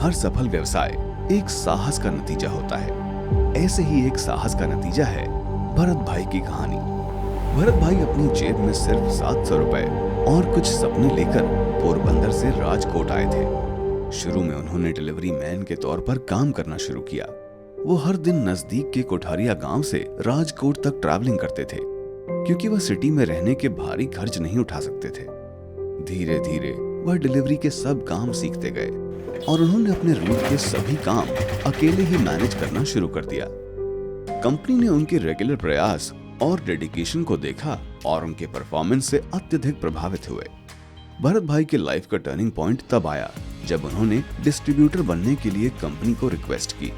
हर सफल व्यवसाय एक साहस का नतीजा होता है। ऐसे ही एक साहस का नतीजा है भरत भाई की कहानी। भरत भाई अपनी जेब में सिर्फ 700 रुपए और कुछ सपने लेकर पोरबंदर से राजकोट आए थे। शुरू में उन्होंने डिलीवरी मैन के तौर पर काम करना शुरू किया। वो हर दिन नजदीक के कोठारिया गांव से राजकोट तक ट्रैवलिंग करते थे, क्योंकि वह सिटी में रहने के भारी खर्च नहीं उठा सकते थे। धीरे धीरे वह डिलीवरी के सब काम सीखते गए और उन्होंने अपने रूट के सभी काम अकेले ही मैनेज करना शुरू कर दिया। कंपनी ने उनके रेगुलर प्रयास और डेडिकेशन को देखा और उनके परफॉर्मेंस से अत्यधिक प्रभावित हुए। भरत भाई के लाइफ का टर्निंग पॉइंट तब आया जब उन्होंने डिस्ट्रीब्यूटर बनने के लिए कंपनी को रिक्वेस्ट की।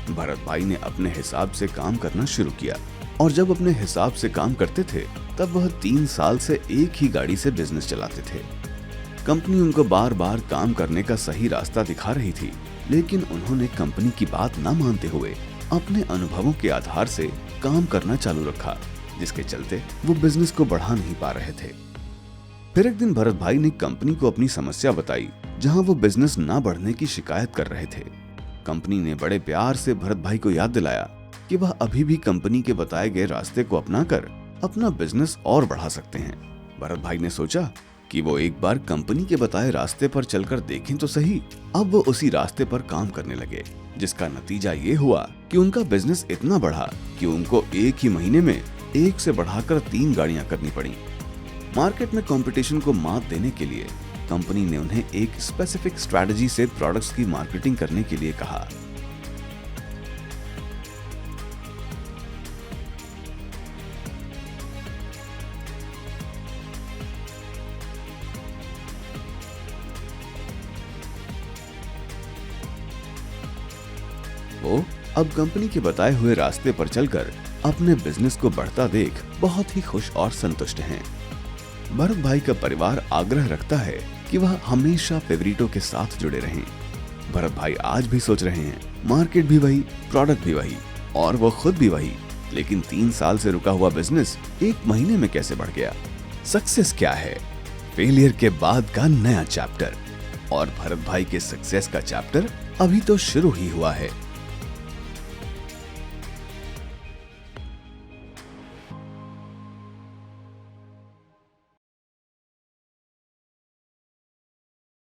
भरत भाई ने अपने हिसाब से काम करना शुरू किया और जब अपने हिसाब से काम करते थे तब वह 3 साल से एक ही गाड़ी से बिजनेस चलाते थे। कंपनी उनको बार बार काम करने का सही रास्ता दिखा रही थी, लेकिन उन्होंने कंपनी की बात न मानते हुए अपने अनुभवों के आधार से काम करना चालू रखा, जिसके चलते वो बिजनेस को बढ़ा नहीं पा रहे थे। फिर एक दिन भरत भाई ने कंपनी को अपनी समस्या बताई, जहां वो बिजनेस न बढ़ने की शिकायत कर रहे थे। कंपनी ने बड़े प्यार से भरत भाई को याद दिलाया कि वह अभी भी कंपनी के बताए गए रास्ते को अपनाकर अपना बिजनेस और बढ़ा सकते हैं। भरत भाई ने सोचा कि वो एक बार कंपनी के बताए रास्ते पर चलकर देखें तो सही। अब वो उसी रास्ते पर काम करने लगे, जिसका नतीजा ये हुआ कि उनका बिजनेस इतना बढ़ा कि उनको एक ही महीने में 1 से बढ़ाकर 3 गाड़ियां करनी पड़ी। मार्केट में कंपटीशन को मात देने के लिए कंपनी ने उन्हें एक स्पेसिफिक स्ट्रेटजी से प्रोडक्ट्स की मार्केटिंग करने के लिए कहा। वो अब कंपनी के बताए हुए रास्ते पर चलकर अपने बिजनेस को बढ़ता देख बहुत ही खुश और संतुष्ट हैं। भरत भाई का परिवार आग्रह रखता है कि वह हमेशा फेवरिटों के साथ जुड़े रहें। भरत भाई आज भी सोच रहे हैं, मार्केट भी वही, प्रोडक्ट भी वही और वो खुद भी वही, लेकिन 3 साल से रुका हुआ बिजनेस 1 महीने में कैसे बढ़ गया? सक्सेस क्या है? फेलियर के बाद का नया चैप्टर। और भरत भाई के सक्सेस का चैप्टर अभी तो शुरू ही हुआ है।